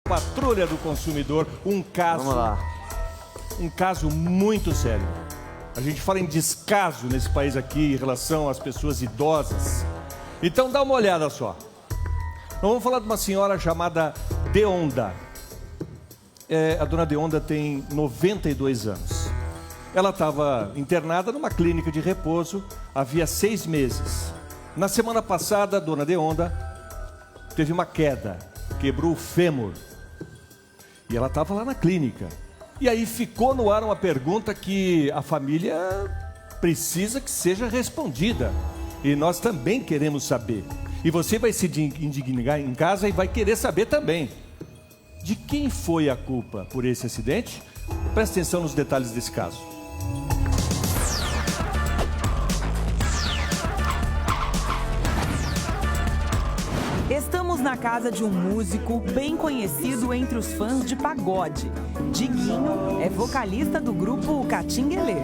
Patrulha do Consumidor, Vamos lá. um caso muito sério. A gente fala em descaso nesse país aqui em relação às pessoas idosas. Então dá uma olhada só. Nós vamos falar de uma senhora chamada Deonda. A dona Deonda tem 92 anos. Ela estava internada numa clínica de repouso havia 6 meses. Na semana passada, a dona Deonda teve uma queda, quebrou o fêmur. E ela estava lá na clínica. E aí ficou no ar uma pergunta que a família precisa que seja respondida. E nós também queremos saber. E você vai se indignar em casa e vai querer saber também. De quem foi a culpa por esse acidente? Presta atenção nos detalhes desse caso. Estamos na casa de um músico bem conhecido entre os fãs de pagode. Diguinho é vocalista do grupo Catinguelê.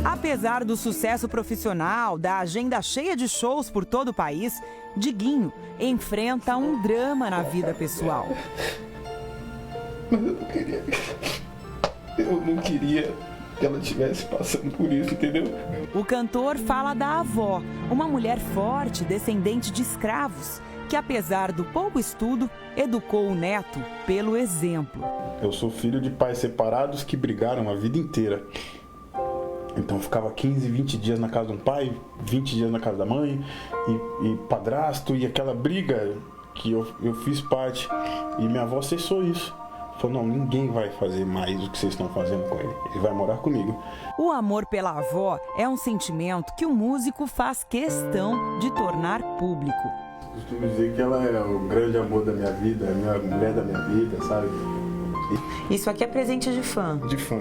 Apesar do sucesso profissional, da agenda cheia de shows por todo o país, Diguinho enfrenta um drama na vida pessoal. Mas eu não queria que ela estivesse passando por isso, entendeu? O cantor fala da avó, uma mulher forte, descendente de escravos, que apesar do pouco estudo, educou o neto pelo exemplo. Eu sou filho de pais separados que brigaram a vida inteira. Então ficava 15, 20 dias na casa de um pai, 20 dias na casa da mãe, e padrasto, e aquela briga que eu fiz parte. E minha avó cessou isso. Falou, não, ninguém vai fazer mais o que vocês estão fazendo com ele. Ele vai morar comigo. O amor pela avó é um sentimento que o músico faz questão de tornar público. Costumo dizer que ela é o grande amor da minha vida, a mulher da minha vida, sabe? Isso aqui é presente de fã. De fã.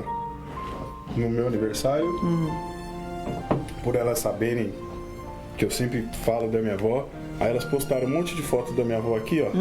No meu aniversário, por elas saberem que eu sempre falo da minha avó, aí elas postaram um monte de fotos da minha avó aqui, ó.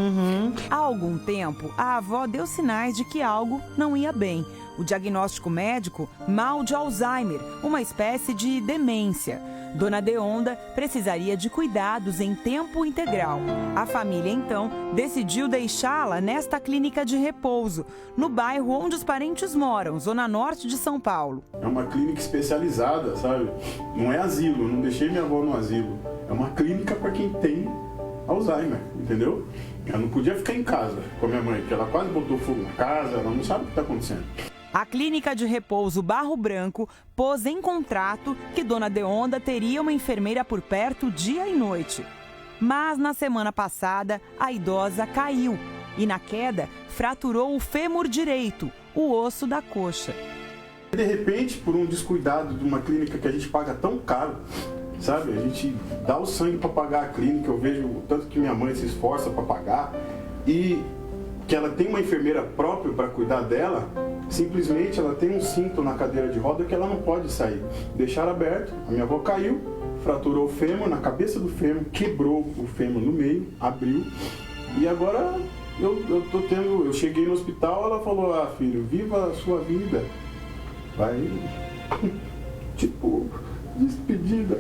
Há algum tempo, a avó deu sinais de que algo não ia bem. O diagnóstico médico, mal de Alzheimer, uma espécie de demência. Dona Deonda precisaria de cuidados em tempo integral. A família, então, decidiu deixá-la nesta clínica de repouso, no bairro onde os parentes moram, zona norte de São Paulo. É uma clínica especializada, sabe? Não é asilo, eu não deixei minha avó no asilo. É uma clínica para quem tem Alzheimer, entendeu? Ela não podia ficar em casa com a minha mãe, porque ela quase botou fogo na casa, ela não sabe o que está acontecendo. A clínica de repouso Barro Branco pôs em contrato que Dona Deonda teria uma enfermeira por perto dia e noite. Mas na semana passada, a idosa caiu e na queda fraturou o fêmur direito, o osso da coxa. De repente, por um descuidado de uma clínica que a gente paga tão caro, sabe? A gente dá o sangue para pagar a clínica, eu vejo o tanto que minha mãe se esforça para pagar e que ela tem uma enfermeira própria para cuidar dela, simplesmente ela tem um cinto na cadeira de roda que ela não pode sair. Deixaram aberto, a minha avó caiu, fraturou o fêmur, na cabeça do fêmur, quebrou o fêmur no meio, abriu, e agora eu cheguei no hospital, ela falou, filho, viva a sua vida. Vai, tipo, despedida.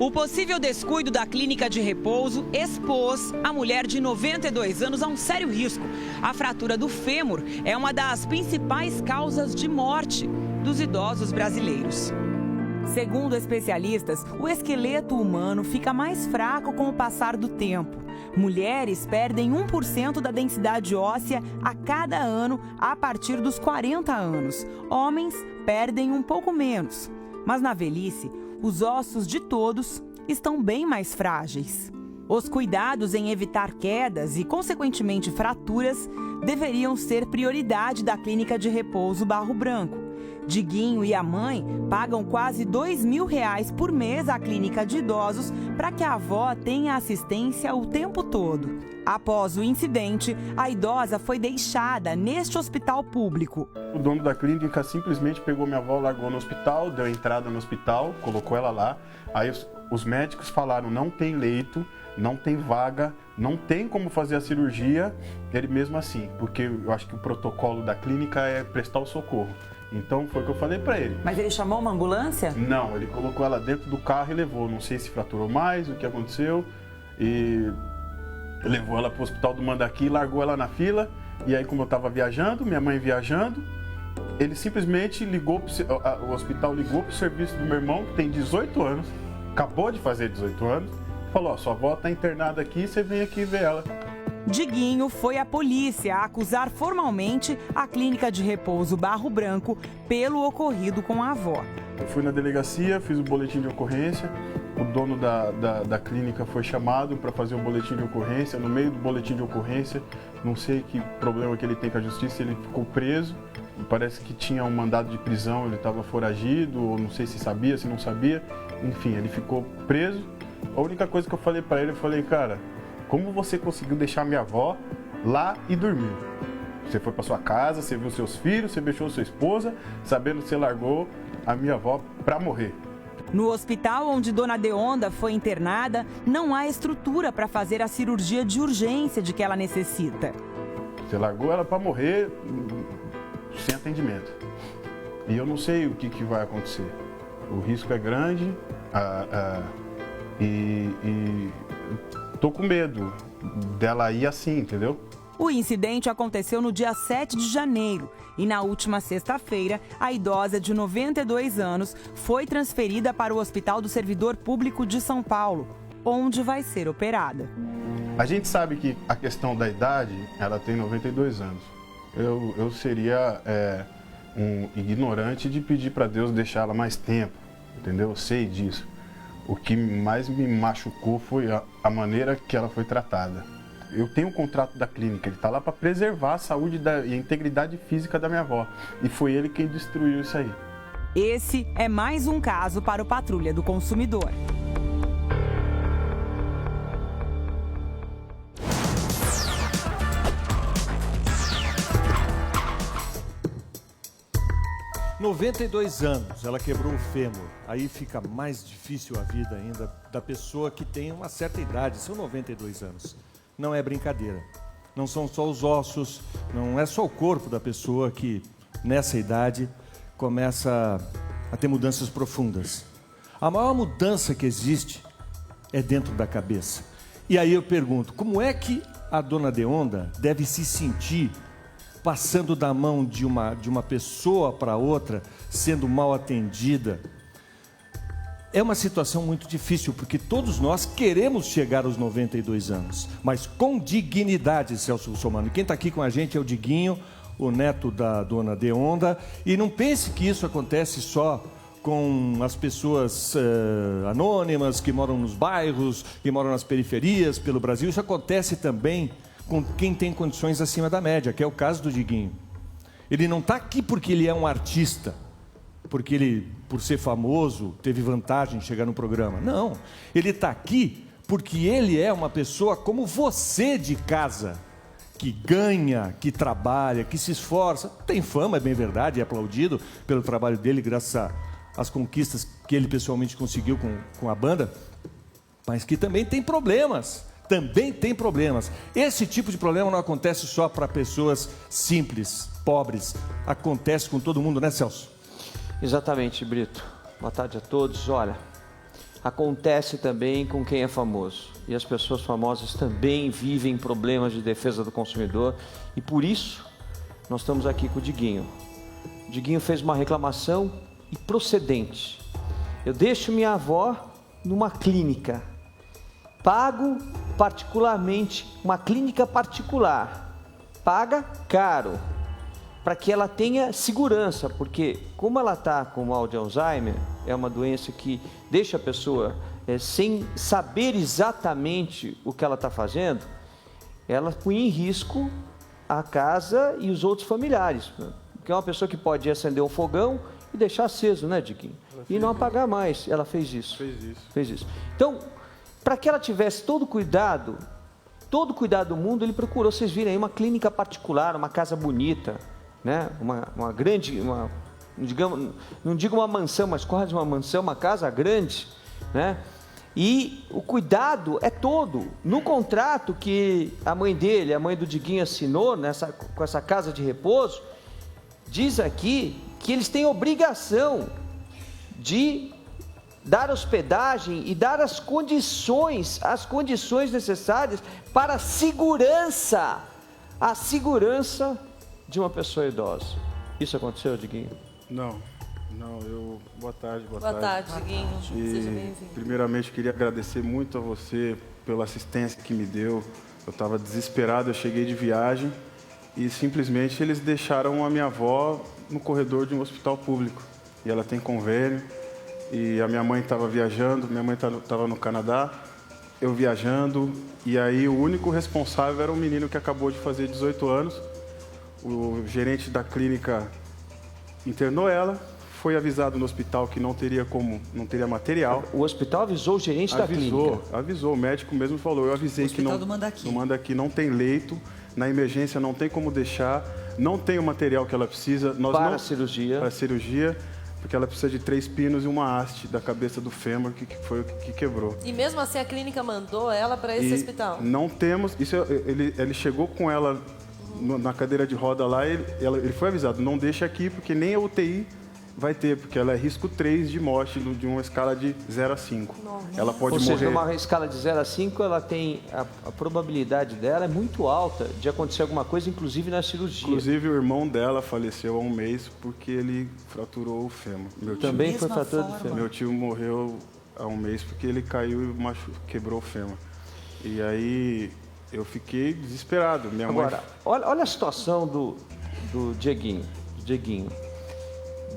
O possível descuido da clínica de repouso expôs a mulher de 92 anos a um sério risco. A fratura do fêmur é uma das principais causas de morte dos idosos brasileiros. Segundo especialistas, o esqueleto humano fica mais fraco com o passar do tempo. Mulheres perdem 1% da densidade óssea a cada ano a partir dos 40 anos. Homens perdem um pouco menos. Mas na velhice, os ossos de todos estão bem mais frágeis. Os cuidados em evitar quedas e, consequentemente, fraturas deveriam ser prioridade da clínica de repouso Barro Branco. Diguinho e a mãe pagam quase R$2.000 por mês à clínica de idosos para que a avó tenha assistência o tempo todo. Após o incidente, a idosa foi deixada neste hospital público. O dono da clínica simplesmente pegou minha avó, largou no hospital, deu entrada no hospital, colocou ela lá. Aí os médicos falaram, não tem leito, não tem vaga, não tem como fazer a cirurgia. Ele mesmo assim, porque eu acho que o protocolo da clínica é prestar o socorro. Então foi o que eu falei para ele. Mas ele chamou uma ambulância? Não, ele colocou ela dentro do carro e levou. Não sei se fraturou mais, o que aconteceu. E levou ela para o hospital do Mandaqui, largou ela na fila. E aí, como eu estava viajando, minha mãe viajando, ele simplesmente ligou, o hospital ligou para o serviço do meu irmão, que tem 18 anos, acabou de fazer 18 anos, falou, ó, sua avó está internada aqui, você vem aqui ver ela. Diguinho foi à polícia a acusar formalmente a clínica de repouso Barro Branco pelo ocorrido com a avó. Eu fui na delegacia, fiz o boletim de ocorrência, o dono da clínica foi chamado para fazer o boletim de ocorrência. No meio do boletim de ocorrência, não sei que problema que ele tem com a justiça, ele ficou preso. Parece que tinha um mandado de prisão, ele estava foragido, ou não sei se sabia, se não sabia. Enfim, ele ficou preso. A única coisa que eu falei para ele, eu falei, cara, como você conseguiu deixar minha avó lá e dormir? Você foi para sua casa, você viu seus filhos, você beijou sua esposa, sabendo que você largou a minha avó para morrer. No hospital onde Dona Deonda foi internada, não há estrutura para fazer a cirurgia de urgência de que ela necessita. Você largou ela para morrer sem atendimento. E eu não sei o que vai acontecer. O risco é grande e tô com medo dela ir assim, entendeu? O incidente aconteceu no dia 7 de janeiro e na última sexta-feira, a idosa de 92 anos foi transferida para o Hospital do Servidor Público de São Paulo, onde vai ser operada. A gente sabe que a questão da idade, ela tem 92 anos. Eu seria um ignorante de pedir para Deus deixar ela mais tempo, entendeu? Eu sei disso. O que mais me machucou foi a maneira que ela foi tratada. Eu tenho um contrato da clínica, ele está lá para preservar a saúde e a integridade física da minha avó. E foi ele quem destruiu isso aí. Esse é mais um caso para o Patrulha do Consumidor. Com 92 anos, ela quebrou o fêmur. Aí fica mais difícil a vida ainda da pessoa que tem uma certa idade, são 92 anos. Não é brincadeira. Não são só os ossos, não é só o corpo da pessoa que, nessa idade, começa a ter mudanças profundas. A maior mudança que existe é dentro da cabeça. E aí eu pergunto, como é que a Dona Deonda deve se sentir passando da mão de uma pessoa para outra, sendo mal atendida? É uma situação muito difícil, porque todos nós queremos chegar aos 92 anos, mas com dignidade, Celso Russomano. Quem está aqui com a gente é o Diguinho, o neto da Dona Deonda, e não pense que isso acontece só com as pessoas anônimas que moram nos bairros, que moram nas periferias pelo Brasil. Isso acontece também com quem tem condições acima da média, que é o caso do Diguinho. Ele não está aqui porque ele é um artista, porque ele, por ser famoso, teve vantagem em chegar no programa. Não, ele está aqui porque ele é uma pessoa como você de casa, que ganha, que trabalha, que se esforça. Tem fama, é bem verdade, é aplaudido pelo trabalho dele, graças às conquistas que ele pessoalmente conseguiu com a banda, mas que também tem problemas. Também tem problemas. Esse tipo de problema não acontece só para pessoas simples, pobres. Acontece com todo mundo, né, Celso? Exatamente, Brito. Boa tarde a todos. Olha, acontece também com quem é famoso. E as pessoas famosas também vivem problemas de defesa do consumidor. E por isso, nós estamos aqui com o Diguinho. O Diguinho fez uma reclamação improcedente. Eu deixo minha avó numa clínica. Pago particularmente, uma clínica particular. Paga caro. Para que ela tenha segurança, porque como ela está com mal de Alzheimer, é uma doença que deixa a pessoa sem saber exatamente o que ela está fazendo, ela põe em risco a casa e os outros familiares. Porque é uma pessoa que pode acender um fogão e deixar aceso, né, Diguinho? E não apagar mais. Ela fez isso. Fez isso. Então, para que ela tivesse todo o cuidado do mundo, ele procurou, vocês viram aí, uma clínica particular, uma casa bonita, né? Uma grande, digamos, não digo uma mansão, mas quase uma mansão, uma casa grande, né? E o cuidado é todo. No contrato que a mãe dele, a mãe do Diguinho assinou com essa casa de repouso, diz aqui que eles têm obrigação de dar hospedagem e dar as condições necessárias para a segurança de uma pessoa idosa. Isso aconteceu, Diguinho? Não, boa tarde. Boa tarde, Diguinho. Seja bem-vindo. Primeiramente, queria agradecer muito a você pela assistência que me deu. Eu estava desesperado, eu cheguei de viagem e simplesmente eles deixaram a minha avó no corredor de um hospital público. E ela tem convênio, e a minha mãe estava viajando, minha mãe estava no Canadá, eu viajando, e aí o único responsável era um menino que acabou de fazer 18 anos. O gerente da clínica internou ela, foi avisado no hospital que não teria material. O hospital avisou o gerente da clínica? Avisou, o médico mesmo falou, eu avisei que não, no Mandaki não tem leito, na emergência não tem como deixar, não tem o material que ela precisa. Para a cirurgia. Para a cirurgia, porque ela precisa de 3 pinos e uma haste da cabeça do fêmur, que foi o que quebrou. E mesmo assim a clínica mandou ela para esse hospital? Não temos, ele chegou com ela na cadeira de roda lá, ele foi avisado, não deixa aqui, porque nem a UTI vai ter, porque ela é risco 3 de morte de uma escala de 0 a 5. Nossa. Ela pode morrer. Ou seja, numa escala de 0 a 5, ela tem a probabilidade dela é muito alta de acontecer alguma coisa, inclusive na cirurgia. Inclusive, o irmão dela faleceu há um mês porque ele fraturou o fêmur. Também foi fratura do fêmur. Meu tio morreu há um mês porque ele caiu e quebrou o fêmur. E aí eu fiquei desesperado. Minha mãe... Agora, olha a situação do Dieguinho.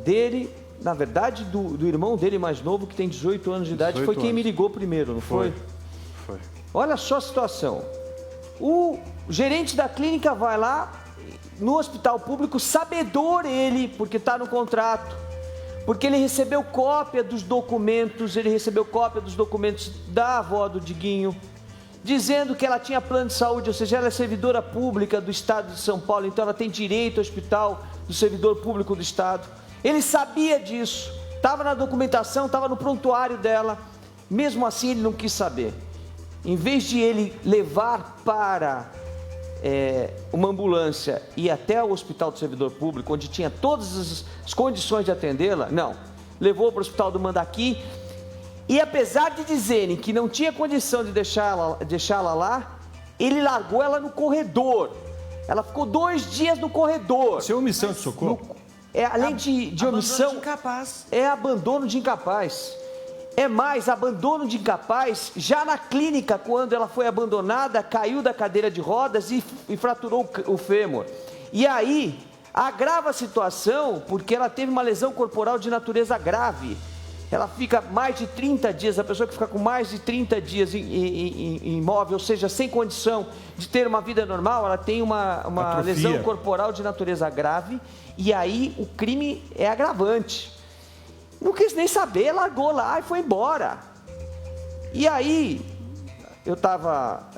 Dele, na verdade, do irmão dele mais novo, que tem 18 anos de idade, foi quem me ligou primeiro, não foi? Foi. Olha só a situação. O gerente da clínica vai lá no hospital público, sabedor ele, porque está no contrato, porque ele recebeu cópia dos documentos, da avó do Diguinho, dizendo que ela tinha plano de saúde, ou seja, ela é servidora pública do Estado de São Paulo, então ela tem direito ao hospital do servidor público do Estado. Ele sabia disso, estava na documentação, estava no prontuário dela, mesmo assim ele não quis saber. Em vez de ele levar para uma ambulância e ir até o hospital do servidor público, onde tinha todas as condições de atendê-la, não, levou para o hospital do Mandaki. E apesar de dizerem que não tinha condição de deixá-la lá, ele largou ela no corredor. Ela ficou 2 dias no corredor. Isso é omissão de socorro? Além de omissão, é abandono de incapaz. É mais, abandono de incapaz, já na clínica, quando ela foi abandonada, caiu da cadeira de rodas e fraturou o fêmur. E aí, agrava a situação, porque ela teve uma lesão corporal de natureza grave. Ela fica mais de 30 dias, a pessoa que fica com mais de 30 dias imóvel, ou seja, sem condição de ter uma vida normal, ela tem uma lesão corporal de natureza grave, e aí o crime é agravante. Não quis nem saber, largou lá e foi embora. E aí, eu estava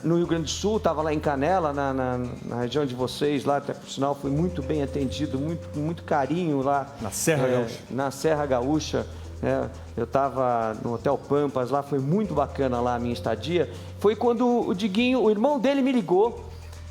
no Rio Grande do Sul, estava lá em Canela, na região de vocês, lá, até por sinal, fui muito bem atendido, com muito carinho lá. Na Serra Gaúcha. Na Serra Gaúcha. Eu estava no Hotel Pampas lá, foi muito bacana lá a minha estadia. Foi quando o Diguinho, o irmão dele, me ligou.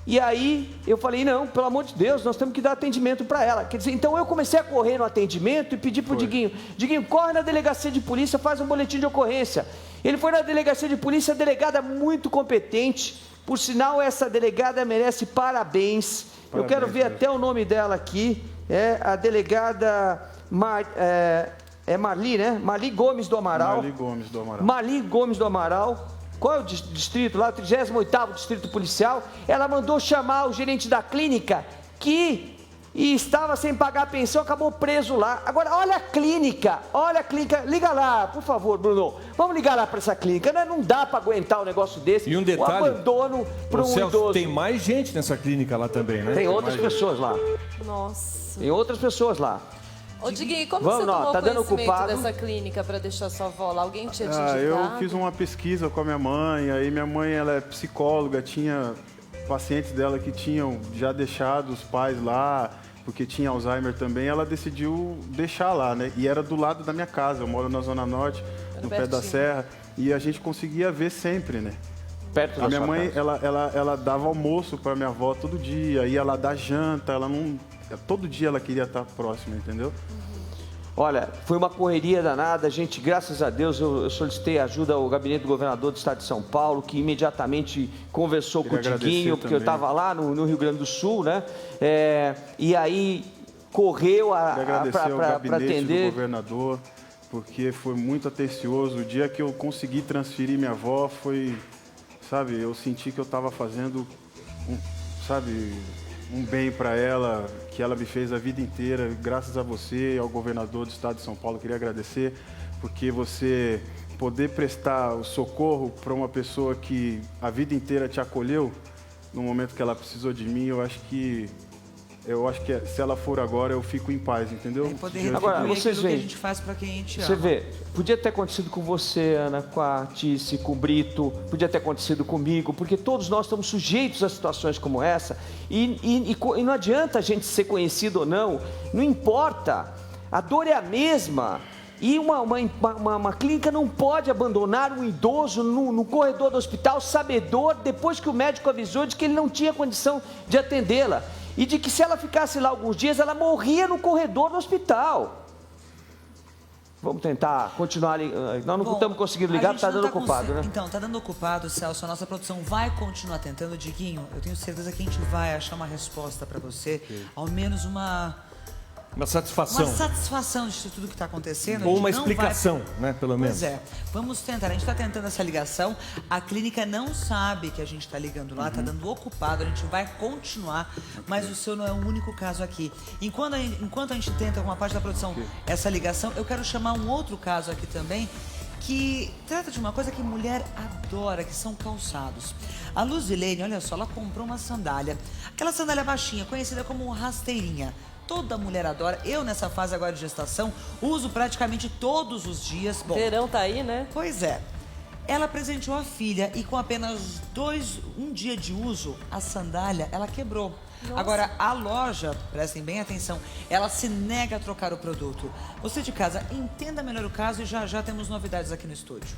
E aí eu falei, não, pelo amor de Deus, nós temos que dar atendimento para ela. Quer dizer, então eu comecei a correr no atendimento e pedi para o Diguinho, corre na delegacia de polícia, faz um boletim de ocorrência. Ele foi na delegacia de polícia, a delegada muito competente. Por sinal, essa delegada merece parabéns. Eu quero ver até o nome dela aqui. É a delegada Marli, né? Marli Gomes do Amaral. Marli Gomes do Amaral. Qual é o distrito lá? 38º Distrito Policial. Ela mandou chamar o gerente da clínica que estava sem pagar a pensão, acabou preso lá. Agora, olha a clínica. Liga lá, por favor, Bruno. Vamos ligar lá para essa clínica. Não dá para aguentar um negócio desse. E um detalhe, o abandono para um idoso. Tem mais gente nessa clínica lá também, né? Tem outras pessoas lá. Nossa. Tem outras pessoas lá. Ô, Diguinho, como você tomou conhecimento dessa clínica para deixar sua avó lá? Alguém tinha te indicado? Eu fiz uma pesquisa com a minha mãe, aí minha mãe ela é psicóloga, tinha pacientes dela que tinham já deixado os pais lá, porque tinha Alzheimer também, ela decidiu deixar lá, né? E era do lado da minha casa, eu moro na Zona Norte, no pé da serra, e a gente conseguia ver sempre, né? Perto da minha mãe, ela dava almoço para minha avó todo dia, ia lá dar janta, ela não todo dia ela queria estar próxima, entendeu? Olha, foi uma correria danada, a gente, graças a Deus, eu solicitei ajuda ao gabinete do governador do estado de São Paulo, que imediatamente conversou com o Diguinho, porque eu estava lá no Rio Grande do Sul, né? E aí correu para atender. Do governador, porque foi muito atencioso. O dia que eu consegui transferir minha avó foi, sabe, eu senti que eu estava fazendo, um bem para ela, que ela me fez a vida inteira. Graças a você e ao governador do estado de São Paulo, eu queria agradecer, porque você poder prestar o socorro para uma pessoa que a vida inteira te acolheu, no momento que ela precisou de mim, eu acho que se ela for agora, eu fico em paz, entendeu? Agora, vocês veem, que a gente faz para quem a gente ama. Você vê, podia ter acontecido com você, Ana, com a Tice, com o Brito, podia ter acontecido comigo, porque todos nós estamos sujeitos a situações como essa, e não adianta a gente ser conhecido ou não importa, a dor é a mesma. E uma clínica não pode abandonar um idoso no corredor do hospital, sabedor, depois que o médico avisou de que ele não tinha condição de atendê-la. E de que se ela ficasse lá alguns dias, ela morria no corredor do hospital. Vamos tentar continuar ali. Nós não estamos conseguindo ligar, está dando ocupado, né? Então, está dando ocupado, Celso. A nossa produção vai continuar tentando. Diguinho, eu tenho certeza que a gente vai achar uma resposta para você. Ao menos uma satisfação. Uma satisfação de tudo que está acontecendo. Ou uma explicação, né, pelo menos. Pois é. Vamos tentar. A gente está tentando essa ligação. A clínica não sabe que a gente está ligando lá, está dando ocupado. A gente vai continuar, mas o seu não é o único caso aqui. Enquanto a gente tenta, com uma parte da produção, essa ligação, eu quero chamar um outro caso aqui também, que trata de uma coisa que mulher adora, que são calçados. A Luzilene, olha só, ela comprou uma sandália. Aquela sandália baixinha, conhecida como rasteirinha. Toda mulher adora. Eu, nessa fase agora de gestação, uso praticamente todos os dias. Bom, verão tá aí, né? Pois é. Ela presenteou a filha e com apenas um dia de uso, a sandália, ela quebrou. Nossa. Agora, a loja, prestem bem atenção, ela se nega a trocar o produto. Você de casa, entenda melhor o caso e já temos novidades aqui no estúdio.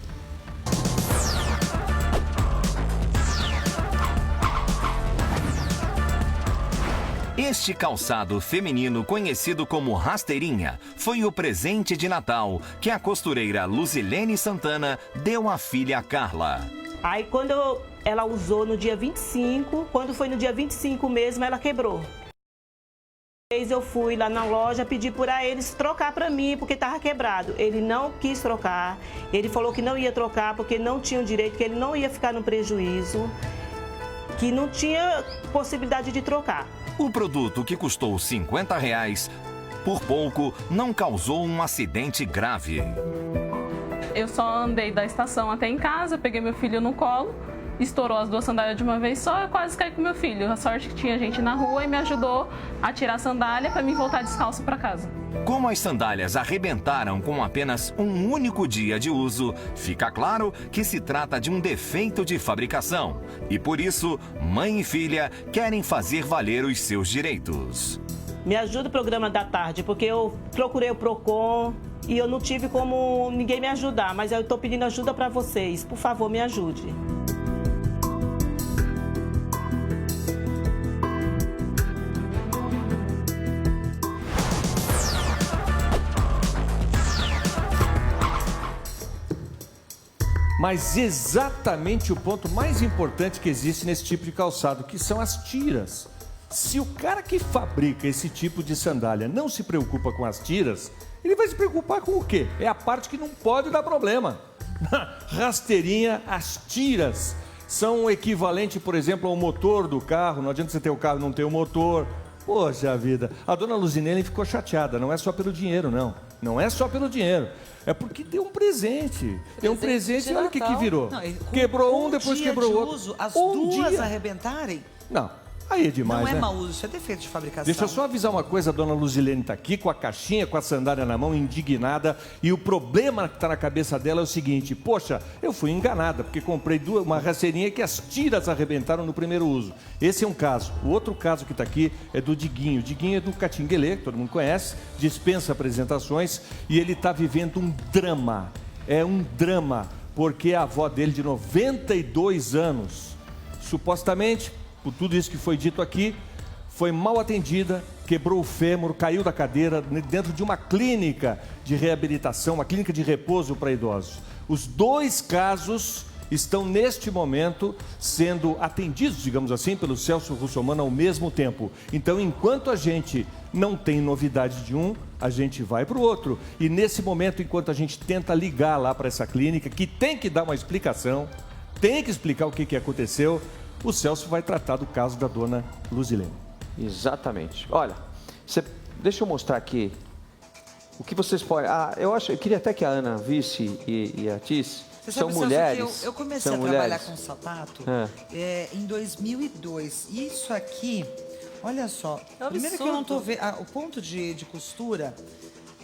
Este calçado feminino, conhecido como rasteirinha, foi o presente de Natal que a costureira Luzilene Santana deu à filha Carla. Aí quando ela usou no dia 25, quando foi no dia 25 mesmo, ela quebrou. Eu fui lá na loja, pedi para eles trocar para mim, porque estava quebrado. Ele não quis trocar, ele falou que não ia trocar porque não tinha o direito, que ele não ia ficar no prejuízo, que não tinha possibilidade de trocar. O produto, que custou R$50, por pouco não causou um acidente grave. Eu só andei da estação até em casa, peguei meu filho no colo, estourou as duas sandálias de uma vez só, eu quase caí com meu filho. A sorte que tinha gente na rua e me ajudou a tirar a sandália para mim voltar descalço para casa. Como as sandálias arrebentaram com apenas um único dia de uso, fica claro que se trata de um defeito de fabricação. E por isso, mãe e filha querem fazer valer os seus direitos. Me ajuda o programa da tarde, porque eu procurei o Procon e eu não tive como ninguém me ajudar, mas eu estou pedindo ajuda para vocês. Por favor, me ajude. Mas exatamente o ponto mais importante que existe nesse tipo de calçado, que são as tiras. Se o cara que fabrica esse tipo de sandália não se preocupa com as tiras, ele vai se preocupar com o quê? É a parte que não pode dar problema. Na rasteirinha, as tiras são o equivalente, por exemplo, ao motor do carro. Não adianta você ter o carro e não ter o motor. Poxa vida, a dona Luzilene ficou chateada, não é só pelo dinheiro, não. Não é só pelo dinheiro. É porque deu um presente. Deu um presente e olha o que virou. Não, quebrou um, depois quebrou outro. Uso, as duas arrebentarem? Não, aí é demais, né? Não é mau uso, isso é defeito de fabricação. Deixa eu só avisar uma coisa, a dona Luzilene está aqui com a caixinha, com a sandália na mão, indignada. E o problema que está na cabeça dela é o seguinte: poxa, eu fui enganada, porque comprei uma rasteirinha que as tiras arrebentaram no primeiro uso. Esse é um caso. O outro caso que está aqui é do Diguinho. O Diguinho é do Catinguelê, que todo mundo conhece, dispensa apresentações, e ele está vivendo um drama. É um drama, porque a avó dele, de 92 anos, supostamente, por tudo isso que foi dito aqui, foi mal atendida, quebrou o fêmur, caiu da cadeira dentro de uma clínica de reabilitação, uma clínica de repouso para idosos. Os 2 casos estão neste momento sendo atendidos, digamos assim, pelo Celso Russomano ao mesmo tempo. Então, enquanto a gente não tem novidade de um, a gente vai para o outro. E nesse momento, enquanto a gente tenta ligar lá para essa clínica, que tem que dar uma explicação, tem que explicar o que aconteceu, o Celso vai tratar do caso da dona Luzilene. Exatamente. Olha, deixa eu mostrar aqui o que vocês podem... eu queria até que a Ana visse e a Tis... São mulheres. Eu comecei a trabalhar com sapato em 2002. Isso aqui, olha só. Primeiro que eu não tô vendo. O ponto de costura,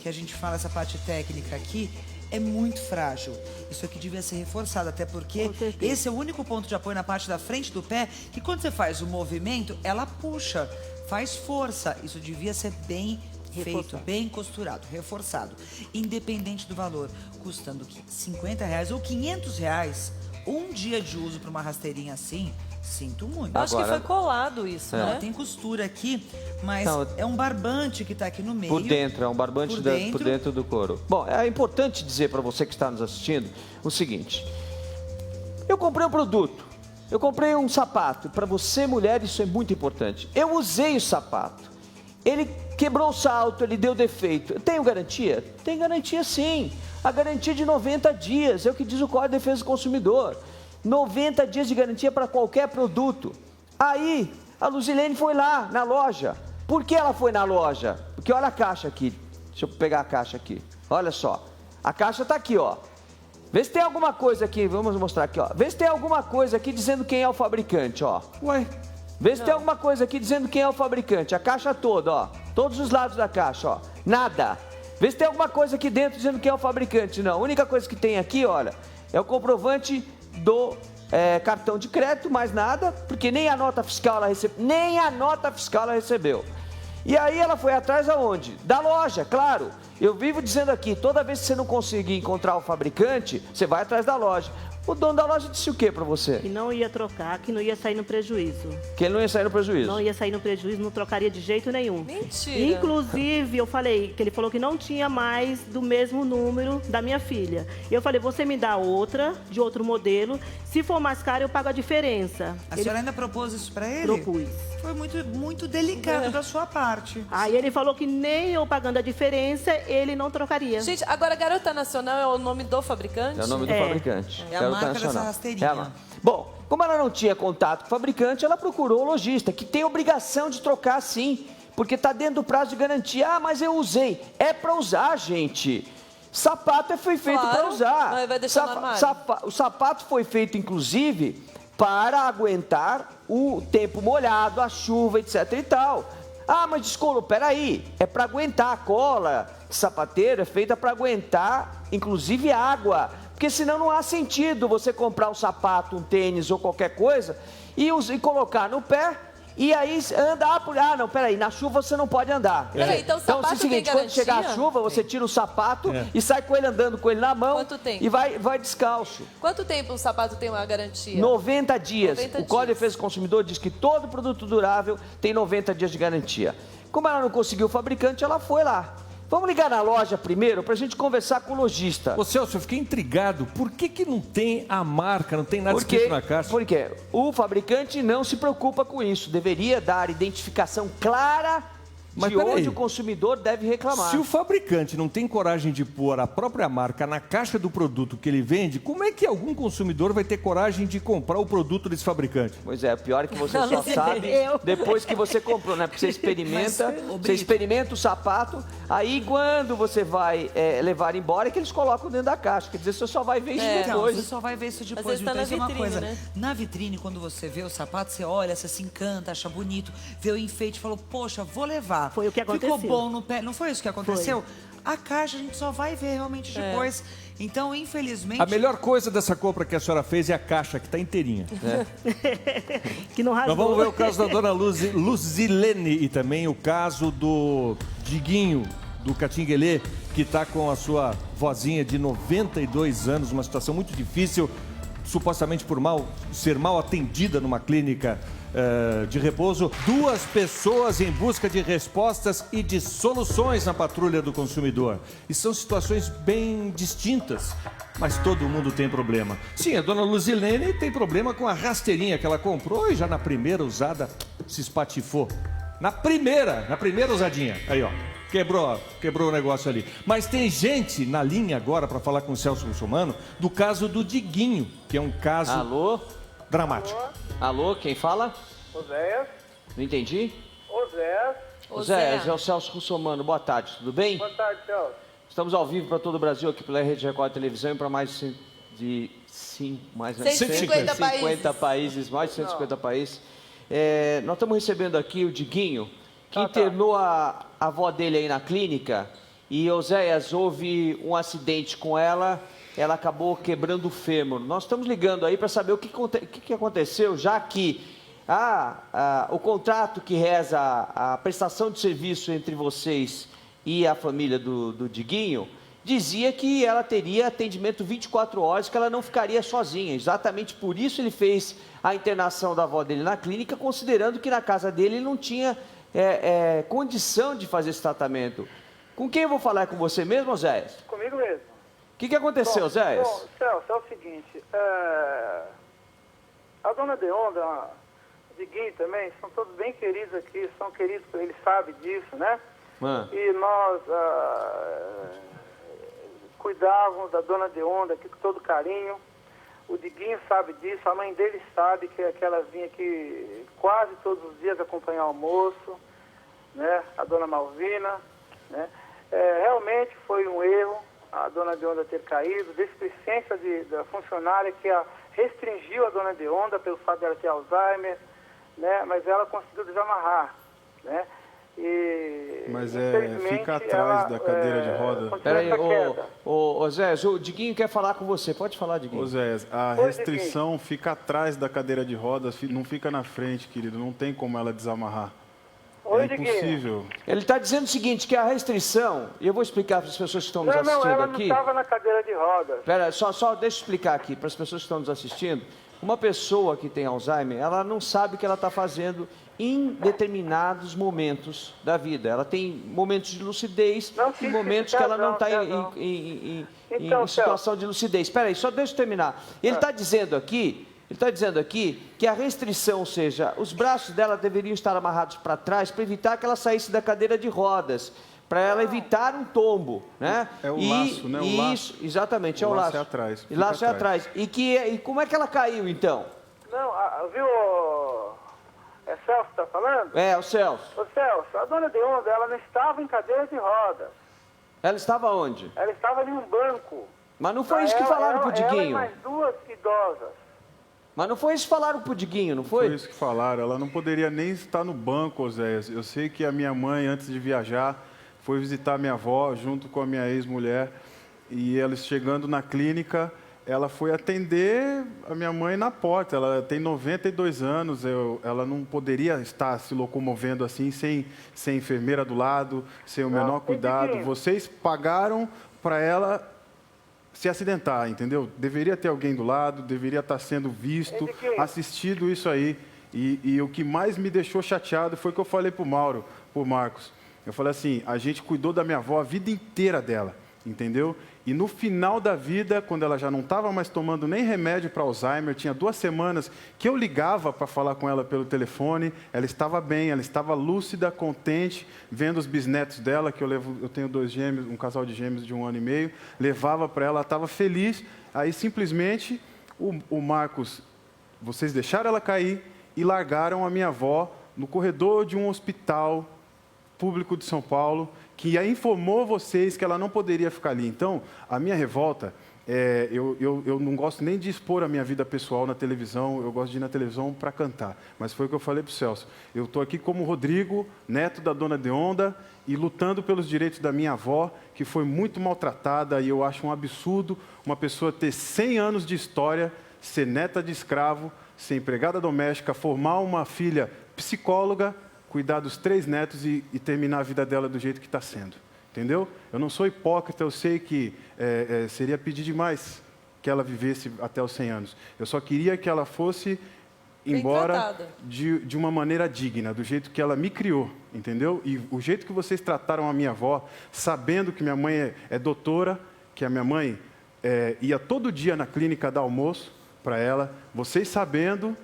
que a gente fala, essa parte técnica aqui, é muito frágil. Isso aqui devia ser reforçado, até porque esse é o único ponto de apoio na parte da frente do pé, que quando você faz o movimento, ela puxa, faz força. Isso devia ser bem feito, bem costurado, reforçado, independente do valor, custando R$50 ou R$500, um dia de uso para uma rasteirinha assim, sinto muito. Acho que foi colado isso, né? Tem costura aqui, mas é um barbante que está aqui no meio. Por dentro, é um barbante por dentro do couro. Bom, é importante dizer para você que está nos assistindo o seguinte: eu comprei um produto, eu comprei um sapato, para você mulher isso é muito importante. Eu usei o sapato, ele quebrou o salto, ele deu defeito. Eu tenho garantia? Tem garantia sim. A garantia de 90 dias, é o que diz o Código de Defesa do Consumidor. 90 dias de garantia para qualquer produto. Aí, a Luzilene foi lá na loja. Por que ela foi na loja? Porque olha a caixa aqui. Deixa eu pegar a caixa aqui. Olha só. A caixa está aqui, ó. Vê se tem alguma coisa aqui, vamos mostrar aqui, ó. Vê se tem alguma coisa aqui dizendo quem é o fabricante, ó. Ué? Vê se tem alguma coisa aqui dizendo quem é o fabricante. A caixa toda, ó. Todos os lados da caixa, ó. Nada. Vê se tem alguma coisa aqui dentro dizendo quem é o fabricante. Não. A única coisa que tem aqui, olha, é o comprovante do cartão de crédito, mais nada, porque nem a nota fiscal ela recebeu. Nem a nota fiscal ela recebeu. E aí ela foi atrás aonde? Da loja, claro. Eu vivo dizendo aqui, toda vez que você não conseguir encontrar o fabricante, você vai atrás da loja. O dono da loja disse o que para você? Que não ia trocar, que não ia sair no prejuízo. Que ele não ia sair no prejuízo? Não ia sair no prejuízo, não trocaria de jeito nenhum. Mentira. Inclusive, eu falei que ele falou que não tinha mais do mesmo número da minha filha. Eu falei, você me dá outra, de outro modelo. Se for mais caro, eu pago a diferença. A senhora ainda propôs isso para ele? Propus. Foi muito delicado da sua parte. Aí ele falou que nem eu pagando a diferença, ele não trocaria. Gente, agora Garota Nacional é o nome do fabricante? É o nome do fabricante. É a marca dessa rasteirinha. Bom, como ela não tinha contato com o fabricante, ela procurou o lojista, que tem obrigação de trocar sim, porque está dentro do prazo de garantia. Ah, mas eu usei. É para usar, gente. Sapato foi feito para usar. Mas vai deixar no armário. O sapato foi feito, inclusive, para aguentar o tempo molhado, a chuva, etc e tal. Ah, mas descolou, peraí, é para aguentar. A cola de sapateiro é feita para aguentar, inclusive, água. Porque senão não há sentido você comprar um sapato, um tênis ou qualquer coisa e colocar no pé e aí andar por... Ah, não, peraí, na chuva você não pode andar. Peraí, então o sapato é o seguinte, quando chegar a chuva, você tira o sapato e sai com ele andando com ele na mão. Quanto tempo? E vai descalço. Quanto tempo um sapato tem uma garantia? 90 dias. 90 o Código de Defesa do Consumidor diz que todo produto durável tem 90 dias de garantia. Como ela não conseguiu o fabricante, ela foi lá. Vamos ligar na loja primeiro para a gente conversar com o lojista. Ô Celso, eu fiquei intrigado. Por que não tem a marca, não tem nada escrito na caixa? Porque o fabricante não se preocupa com isso. Deveria dar identificação clara de onde o consumidor deve reclamar. Se o fabricante não tem coragem de pôr a própria marca na caixa do produto que ele vende, como é que algum consumidor vai ter coragem de comprar o produto desse fabricante? Pois é, o pior é que você só sabe depois que você comprou, né? Porque você experimenta o sapato, aí quando você vai levar embora é que eles colocam dentro da caixa. Quer dizer, você só vai ver isso depois. Você só vai ver isso depois. Às vezes tá na vitrine, né? Na vitrine, quando você vê o sapato, você olha, você se encanta, acha bonito, vê o enfeite e falou, poxa, vou levar. Foi o que aconteceu. Ficou bom no pé. Não foi isso que aconteceu? Foi. A caixa a gente só vai ver realmente depois. Então, infelizmente... A melhor coisa dessa compra que a senhora fez é a caixa, que está inteirinha. Que não rasgou. Nós vamos ver o caso da dona Luzilene e também o caso do Diguinho, do Catinguelê, que está com a sua vozinha de 92 anos, uma situação muito difícil, supostamente por ser mal atendida numa clínica de repouso, 2 pessoas em busca de respostas e de soluções na patrulha do consumidor. E são situações bem distintas, mas todo mundo tem problema. Sim, a dona Luzilene tem problema com a rasteirinha que ela comprou e já na primeira usada se espatifou. Na primeira usadinha. Aí, ó, quebrou o negócio ali. Mas tem gente na linha agora para falar com o Celso Russomano do caso do Diguinho, que é um caso... Alô? Dramático. Alô, quem fala? Oséias. Não entendi? Oséias. Oséias, é o Celso Russomano. Boa tarde, tudo bem? Boa tarde, Celso. Estamos ao vivo para todo o Brasil, aqui pela Rede Record Televisão e para mais de 150 países, mais de 150 países. Nós estamos recebendo aqui o Diguinho, que internou a avó dele aí na clínica e, Oséias, houve um acidente com ela acabou quebrando o fêmur. Nós estamos ligando aí para saber o que aconteceu, já que o contrato que reza a prestação de serviço entre vocês e a família do Diguinho dizia que ela teria atendimento 24 horas, que ela não ficaria sozinha. Exatamente por isso ele fez a internação da avó dele na clínica, considerando que na casa dele ele não tinha condição de fazer esse tratamento. Com quem eu vou falar? Com você mesmo, Oséias? Comigo mesmo. O que aconteceu, Oséias? Bom, Celso, é o seguinte, a dona Deonda, o Diguinho também, são todos bem queridos aqui, são queridos, ele sabe disso, né? E nós cuidávamos da dona Deonda aqui com todo carinho. O Diguinho sabe disso, a mãe dele sabe que ela vinha aqui quase todos os dias acompanhar o almoço, né? A dona Malvina, né? Realmente foi um erro a dona Deonda ter caído, displicência da funcionária que restringiu a dona Deonda pelo fato dela ter Alzheimer, né? Mas ela conseguiu desamarrar, né? Mas fica atrás da cadeira de roda. Peraí, Oséias, o Diguinho quer falar com você. Pode falar, Diguinho. Oséias, a restrição fica atrás da cadeira de rodas, não fica na frente, querido. Não tem como ela desamarrar. É impossível. Ele está dizendo o seguinte, que a restrição, e eu vou explicar para as pessoas que estão nos assistindo aqui. Não, ela não estava na cadeira de rodas. Espera, só deixa eu explicar aqui para as pessoas que estão nos assistindo. Uma pessoa que tem Alzheimer, ela não sabe o que ela está fazendo em determinados momentos da vida. Ela tem momentos de lucidez e momentos que ela não está em situação de lucidez. Espera aí, só deixa eu terminar. Ele está dizendo aqui que a restrição, ou seja, os braços dela deveriam estar amarrados para trás para evitar que ela saísse da cadeira de rodas, para ela evitar um tombo, né? É o laço, né? O laço. Isso, exatamente, é o laço. É atrás. E laço é atrás. E como é que ela caiu, então? Não, viu, é Celso que está falando? É, o Celso. Ô Celso, a dona Deonda, ela não estava em cadeira de rodas. Ela estava onde? Ela estava em um banco. Mas não foi isso que falaram pro Diguinho? Ela e mais 2 idosas. Mas não foi isso que falaram pro Diguinho, não foi? Foi isso que falaram. Ela não poderia nem estar no banco, Oséias. Eu sei que a minha mãe, antes de viajar, foi visitar minha avó junto com a minha ex-mulher. E eles chegando na clínica, ela foi atender a minha mãe na porta. Ela tem 92 anos, ela não poderia estar se locomovendo assim, sem enfermeira do lado, sem o menor cuidado. Vocês pagaram para ela se acidentar, entendeu? Deveria ter alguém do lado, deveria estar sendo visto, assistido isso aí. E o que mais me deixou chateado foi que eu falei pro Marcos. Eu falei assim, a gente cuidou da minha avó a vida inteira dela, entendeu? E no final da vida, quando ela já não estava mais tomando nem remédio para Alzheimer, tinha 2 semanas que eu ligava para falar com ela pelo telefone, ela estava bem, ela estava lúcida, contente, vendo os bisnetos dela, que eu tenho 2 gêmeos, um casal de gêmeos de 1 ano e meio, levava para ela, estava feliz. Aí simplesmente o Marcos, vocês deixaram ela cair e largaram a minha avó no corredor de um hospital público de São Paulo, que informou vocês que ela não poderia ficar ali. Então, a minha revolta, eu não gosto nem de expor a minha vida pessoal na televisão, eu gosto de ir na televisão para cantar. Mas foi o que eu falei para o Celso. Eu estou aqui como Rodrigo, neto da dona Deonda, e lutando pelos direitos da minha avó, que foi muito maltratada, e eu acho um absurdo uma pessoa ter 100 anos de história, ser neta de escravo, ser empregada doméstica, formar uma filha psicóloga, cuidar dos 3 netos e terminar a vida dela do jeito que está sendo. Entendeu? Eu não sou hipócrita, eu sei que seria pedir demais que ela vivesse até os 100 anos. Eu só queria que ela fosse embora de uma maneira digna, do jeito que ela me criou, entendeu? E o jeito que vocês trataram a minha avó, sabendo que minha mãe é doutora, que a minha mãe ia todo dia na clínica dar almoço para ela, vocês sabendo,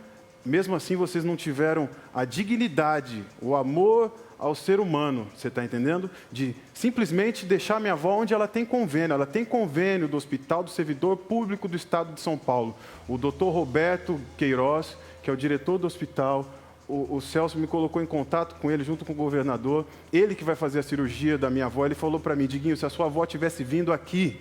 mesmo assim vocês não tiveram a dignidade, o amor ao ser humano, você está entendendo? De simplesmente deixar minha avó onde ela tem convênio. Ela tem convênio do Hospital do Servidor Público do Estado de São Paulo. O doutor Roberto Queiroz, que é o diretor do hospital, o Celso me colocou em contato com ele, junto com o governador. Ele que vai fazer a cirurgia da minha avó. Ele falou para mim, Diguinho, se a sua avó tivesse vindo aqui,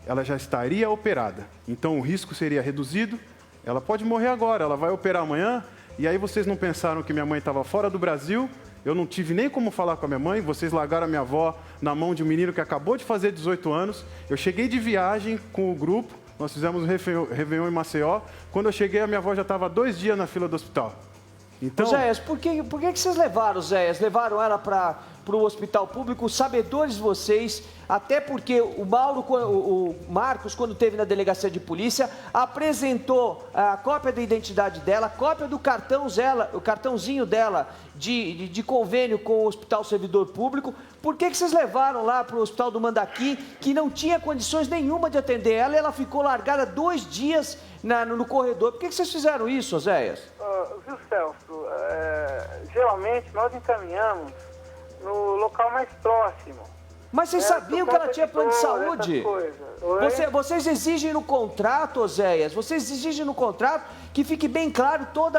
ela já estaria operada. Então o risco seria reduzido. Ela pode morrer agora, ela vai operar amanhã. E aí vocês não pensaram que minha mãe estava fora do Brasil? Eu não tive nem como falar com a minha mãe, vocês largaram a minha avó na mão de um menino que acabou de fazer 18 anos. Eu cheguei de viagem com o grupo, nós fizemos um Réveillon em Maceió. Quando eu cheguei, a minha avó já estava 2 dias na fila do hospital. Então... Zéias, por que vocês levaram, Zéias? Levaram ela para o hospital público, sabedores vocês, até porque o Marcos, quando esteve na delegacia de polícia, apresentou a cópia da identidade dela, a cópia do o cartãozinho dela de convênio com o Hospital Servidor Público. Por que vocês levaram lá para o Hospital do Mandaqui, que não tinha condições nenhuma de atender ela, e ela ficou largada 2 dias no corredor? Por que vocês fizeram isso, Zéias? Viu, Celso? Geralmente nós encaminhamos no local mais próximo. Mas vocês sabiam que ela tinha plano de saúde? Vocês exigem no contrato, Zéias, vocês exigem no contrato que fique bem claro todo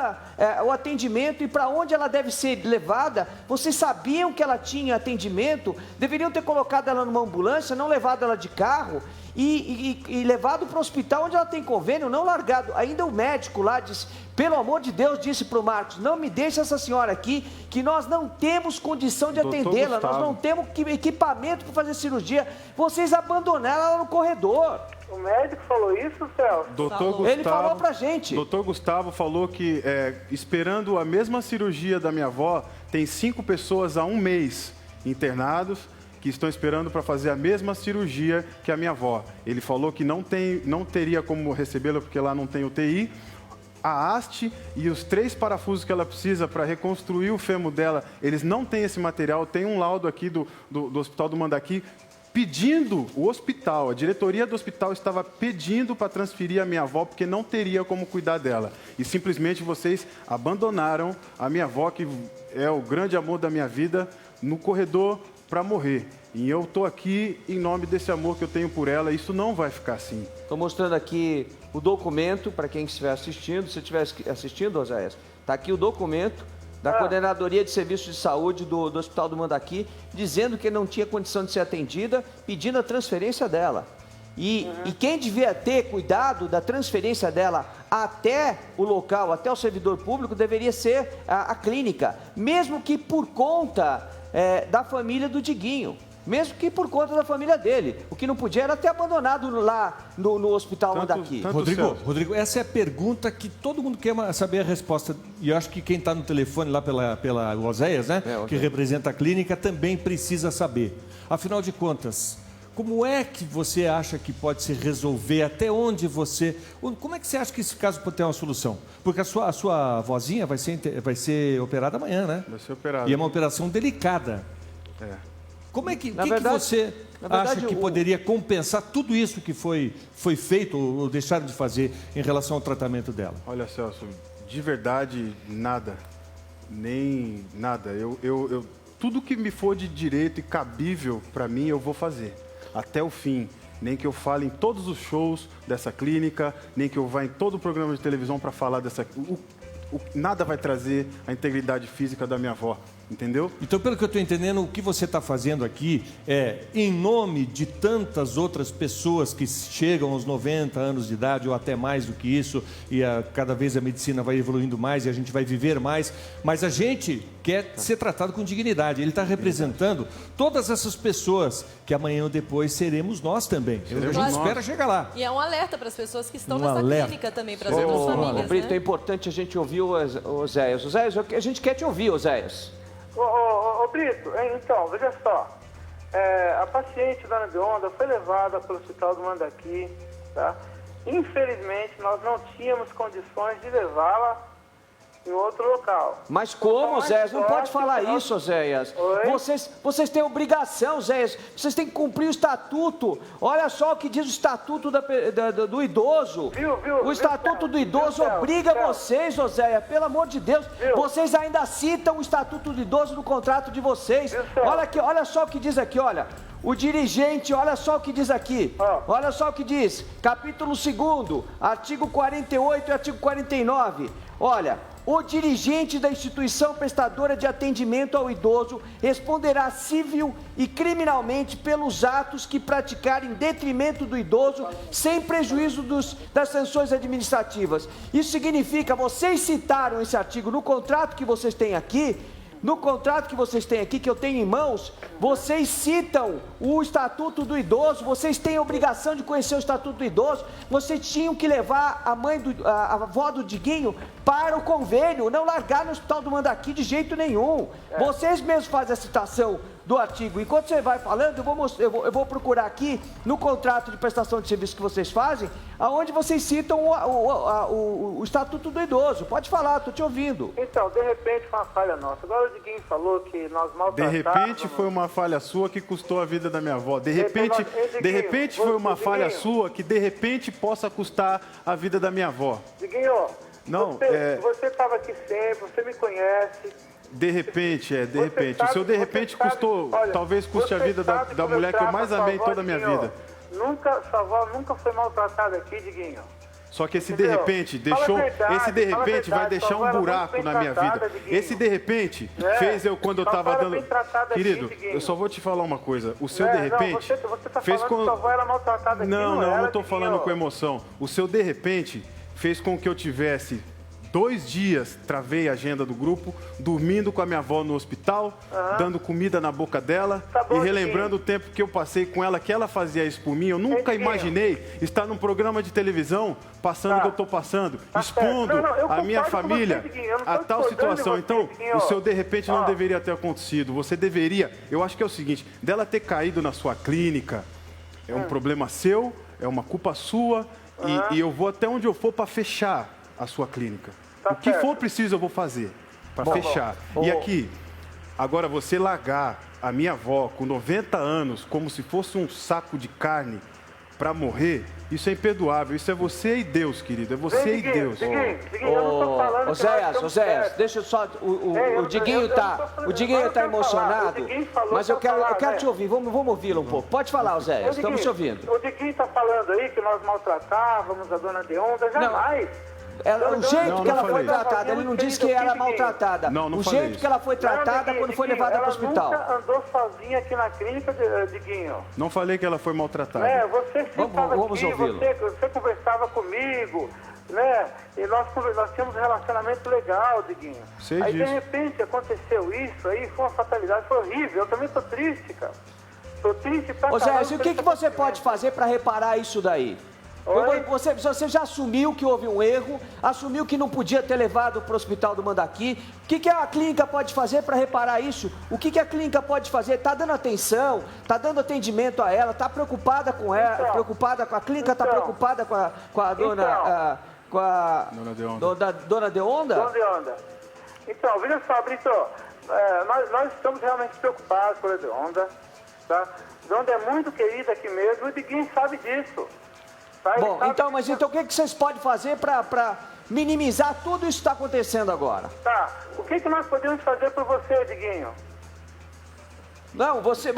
o atendimento e para onde ela deve ser levada. Vocês sabiam que ela tinha atendimento, deveriam ter colocado ela numa ambulância, não levado ela de carro e levado para o hospital onde ela tem convênio, não largado. Ainda o médico lá disse, pelo amor de Deus, disse para o Marcos, não me deixe essa senhora aqui, que nós não temos condição de atendê-la, nós não temos equipamento para fazer cirurgia. Vocês abandonaram ela no corredor. O médico falou isso, Celso? Ele falou pra gente. Doutor Gustavo falou que, esperando a mesma cirurgia da minha avó, tem 5 pessoas há 1 mês internados, que estão esperando para fazer a mesma cirurgia que a minha avó. Ele falou que não teria como recebê-la porque lá não tem UTI. A haste e os 3 parafusos que ela precisa para reconstruir o fêmur dela, eles não têm esse material. Tem um laudo aqui do Hospital do Mandaqui pedindo, o hospital, a diretoria do hospital estava pedindo para transferir a minha avó porque não teria como cuidar dela. E simplesmente vocês abandonaram a minha avó, que é o grande amor da minha vida, no corredor para morrer. E eu estou aqui em nome desse amor que eu tenho por ela. Isso não vai ficar assim. Estou mostrando aqui o documento para quem estiver assistindo. Se estiver assistindo, Oséias, está aqui o documento da Coordenadoria de Serviços de Saúde do Hospital do Mandaqui, dizendo que não tinha condição de ser atendida, pedindo a transferência dela. E quem devia ter cuidado da transferência dela até o local, até o servidor público, deveria ser a clínica, mesmo que por conta da família do Diguinho. Mesmo que por conta da família dele. O que não podia era ter abandonado lá no Hospital Mandaqui. Rodrigo, essa é a pergunta que todo mundo quer saber a resposta. E eu acho que quem está no telefone lá pela Oséias, né? Que representa a clínica, também precisa saber. Afinal de contas, como é que você acha que pode se resolver? Até onde você... Como é que você acha que esse caso pode ter uma solução? Porque a sua avózinha vai ser operada amanhã, né? Vai ser operada. E é uma operação delicada. Como é que você acha que poderia compensar tudo isso que foi feito ou deixaram de fazer em relação ao tratamento dela? Olha, Celso, de verdade, nada. Nem nada. Tudo que me for de direito e cabível para mim, eu vou fazer. Até o fim. Nem que eu fale em todos os shows dessa clínica, nem que eu vá em todo o programa de televisão para falar dessa... Nada vai trazer a integridade física da minha avó, entendeu? Então, pelo que eu estou entendendo, o que você está fazendo aqui é, em nome de tantas outras pessoas que chegam aos 90 anos de idade, ou até mais do que isso, e cada vez a medicina vai evoluindo mais e a gente vai viver mais, mas a gente quer ser tratado com dignidade. Ele está representando todas essas pessoas que amanhã ou depois seremos nós também. A gente espera chegar lá. E é um alerta para as pessoas que estão nessa clínica também, para as outras famílias. Brito, né? É importante a gente ouvir o Oséias. Oséias, a gente quer te ouvir, Oséias. Ô Brito, então, veja só. A paciente Dona de Onda foi levada para o Hospital do Mandaqui, tá? Infelizmente, nós não tínhamos condições de levá-la em outro local. Mas como, Oséias? Não pode falar isso, Oséias. Vocês têm obrigação, Oséias. Vocês têm que cumprir o estatuto. Olha só o que diz o estatuto do idoso. O estatuto do idoso obriga vocês, Oséias, pelo amor de Deus. Vocês ainda citam o estatuto do idoso no contrato de vocês. Olha só o que diz aqui, olha. O dirigente, olha só o que diz aqui. Olha só o que diz. Capítulo 2º, artigo 48 e artigo 49. Olha, o dirigente da instituição prestadora de atendimento ao idoso responderá civil e criminalmente pelos atos que praticar em detrimento do idoso, sem prejuízo das sanções administrativas. Isso significa, vocês citaram esse artigo no contrato que vocês têm aqui. No contrato que vocês têm aqui, que eu tenho em mãos, vocês citam o Estatuto do Idoso, vocês têm a obrigação de conhecer o Estatuto do Idoso, vocês tinham que levar a avó do Diguinho para o convênio, não largar no Hospital do Mandaqui de jeito nenhum. Vocês mesmos fazem a citação do artigo. Enquanto você vai falando, eu vou procurar aqui no contrato de prestação de serviço que vocês fazem, aonde vocês citam o Estatuto do Idoso. Pode falar, estou te ouvindo. Então, de repente foi uma falha nossa. Agora o Diguinho falou que nós maltratávamos... De repente foi uma falha sua que custou a vida da minha avó. De repente foi uma falha sua que de repente possa custar a vida da minha avó. Diguinho, não, você estava aqui sempre, você me conhece... De repente. O seu de repente custou, talvez custe a vida da mulher que eu mais amei em toda a minha vida. Sua avó nunca foi maltratada aqui, Diguinho. Só que esse de repente vai deixar um buraco na minha vida. Esse de repente fez eu quando eu estava dando... Querido, eu só vou te falar uma coisa. O seu de repente fez com... Sua avó era maltratada aqui, não estou falando com emoção. O seu de repente fez com que eu tivesse 2 dias, travei a agenda do grupo, dormindo com a minha avó no hospital, dando comida na boca dela e relembrando o tempo que eu passei com ela, que ela fazia isso por mim. Eu nunca imaginei estar num programa de televisão passando o que eu estou passando, expondo a minha família a tal situação. Então, o seu de repente não deveria ter acontecido. Você deveria, eu acho que é o seguinte, dela ter caído na sua clínica, é um problema seu, é uma culpa sua e eu vou até onde eu for para fechar a sua clínica. O que for preciso eu vou fazer para fechar. E aqui, agora você largar a minha avó com 90 anos como se fosse um saco de carne para morrer, isso é imperdoável. Isso é você e Deus, querido. É você e Deus. Oséias, deixa eu só... O Diguinho tá emocionado, mas eu quero te ouvir. Vamos ouvi-lo um pouco. Pode falar, Oséias, estamos te ouvindo. O Diguinho está falando aí que nós maltratávamos a dona Deonda, jamais. O jeito que ela foi tratada, ele não disse que era maltratada. O jeito que ela foi tratada quando foi levada para o hospital. Ela nunca andou sozinha aqui na clínica, Diguinho. Não falei que ela foi maltratada. Você estava aqui, você conversava comigo, né? E nós tínhamos um relacionamento legal, Diguinho. Aí, de repente, aconteceu isso aí, foi uma fatalidade, foi horrível. Eu também tô triste, cara. Tô triste pra caramba. Zé, e o que você pode fazer para reparar isso daí? Você já assumiu que houve um erro, assumiu que não podia ter levado para o Hospital do Mandaqui. O que a clínica pode fazer para reparar isso? O que a clínica pode fazer? Está dando atenção, está dando atendimento a ela, está preocupada com ela, preocupada com a clínica, está preocupada com a dona... Dona Deonda. Dona Deonda? Dona Deonda. Então, veja só, Brito, nós estamos realmente preocupados com a Deonda, tá? Deonda é muito querida aqui mesmo, e ninguém sabe disso. Bom, então o que vocês podem fazer para minimizar tudo isso que está acontecendo agora? Tá, o que nós podemos fazer por você, Diguinho? Não, você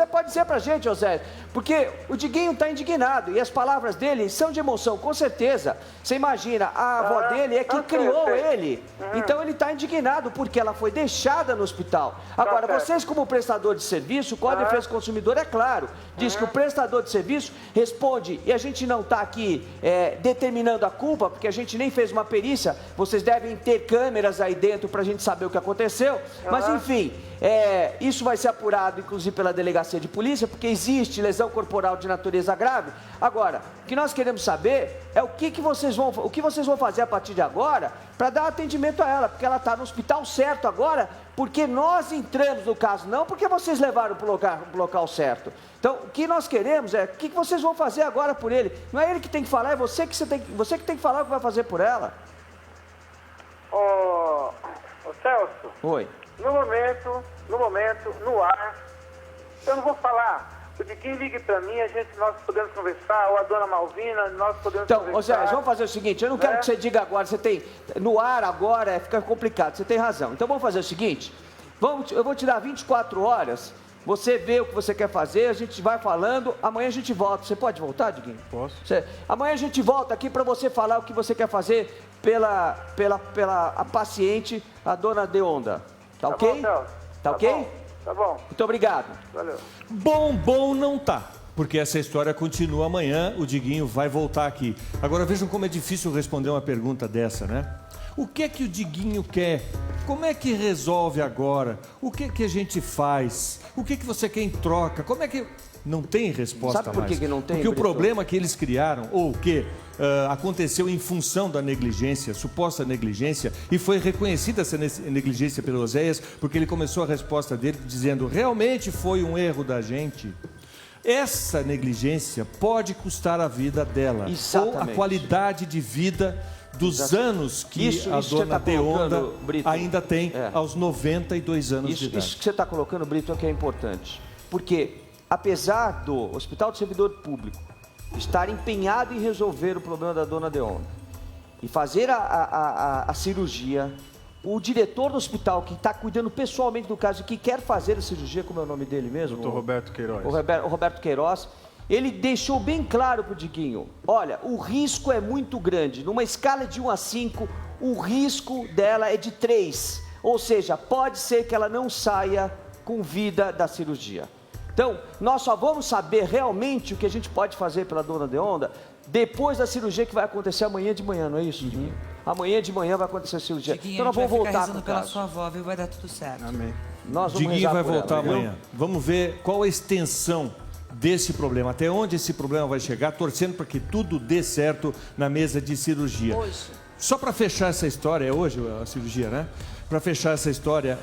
pode dizer pra gente, José, porque o Diguinho está indignado e as palavras dele são de emoção, com certeza. Você imagina, a avó dele é que criou ele, então ele está indignado porque ela foi deixada no hospital. Agora, vocês como prestador de serviço, o Código de Defesa do Consumidor, é claro, diz que o prestador de serviço responde, e a gente não está aqui determinando a culpa, porque a gente nem fez uma perícia, vocês devem ter câmeras aí dentro pra gente saber o que aconteceu, mas enfim, isso vai ser apurado inclusive pela delegacia de polícia, porque existe lesão corporal de natureza grave. Agora, o que nós queremos saber é o que vocês vão fazer a partir de agora para dar atendimento a ela, porque ela está no hospital certo agora, porque nós entramos no caso, não porque vocês levaram para o local certo. Então, o que nós queremos é o que vocês vão fazer agora por ele. Não é ele que tem que falar, é você que tem que falar o que vai fazer por ela. Celso. Oi. No momento, no ar, eu não vou falar. O Diguinho ligue pra mim, nós podemos conversar, ou a dona Malvina, nós podemos então, conversar. Então, Zé, vamos fazer o seguinte, eu não quero que você diga agora, você tem, no ar agora fica complicado, você tem razão. Então vamos fazer o seguinte, eu vou te dar 24 horas, você vê o que você quer fazer, a gente vai falando, amanhã a gente volta. Você pode voltar, Diguinho? Posso. Amanhã a gente volta aqui para você falar o que você quer fazer pela a paciente, a dona Deonda. Tá ok? Bom, Celso. Tá ok? Bom. Tá bom. Muito obrigado. Valeu. Bom não tá. Porque essa história continua amanhã, o Diguinho vai voltar aqui. Agora vejam como é difícil responder uma pergunta dessa, né? O que é que o Diguinho quer? Como é que resolve agora? O que é que a gente faz? O que é que você quer em troca? Como é que... Não tem resposta mais. Sabe por que não tem, Porque o Brito? problema que eles criaram, ou que aconteceu em função da negligência, suposta negligência, e foi reconhecida essa negligência pelo Oséias, porque ele começou a resposta dele dizendo, realmente foi um erro da gente. Essa negligência pode custar a vida dela. Exatamente. Ou a qualidade de vida dos anos que a dona Deonda ainda tem aos 92 anos de idade. Isso que você está colocando, Brito, é que é importante. Porque, apesar do Hospital do Servidor Público estar empenhado em resolver o problema da dona Deonda e fazer a cirurgia, o diretor do hospital, que está cuidando pessoalmente do caso e que quer fazer a cirurgia, como é o nome dele mesmo? Dr. Roberto Queiroz. O Roberto Queiroz. Ele deixou bem claro para o Diguinho, olha, o risco é muito grande. Numa escala de 1 a 5, o risco dela é de 3. Ou seja, pode ser que ela não saia com vida da cirurgia. Então, nós só vamos saber realmente o que a gente pode fazer pela dona Deonda depois da cirurgia que vai acontecer amanhã de manhã, não é isso, Diguinho? Amanhã de manhã vai acontecer a cirurgia. Diguinho, então nós vamos voltar rezando pela sua avó, viu? Vai dar tudo certo. Amém. Nós vamos Diguinho vai por voltar ela, amanhã. Vamos ver qual a extensão desse problema, até onde esse problema vai chegar, torcendo para que tudo dê certo na mesa de cirurgia. Hoje. Só para fechar essa história, é hoje a cirurgia, né? Para fechar essa história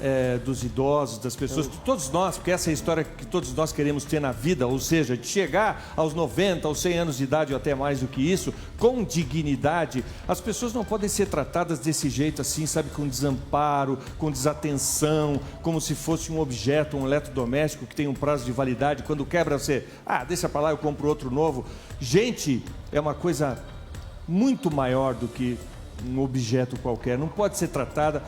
dos idosos, das pessoas, que todos nós, porque essa é a história que todos nós queremos ter na vida, ou seja, de chegar aos 90, aos 100 anos de idade ou até mais do que isso, com dignidade, as pessoas não podem ser tratadas desse jeito assim, sabe, com desamparo, com desatenção, como se fosse um objeto, um eletrodoméstico que tem um prazo de validade, quando quebra você, deixa para lá, eu compro outro novo. Gente, é uma coisa muito maior do que um objeto qualquer, não pode ser tratada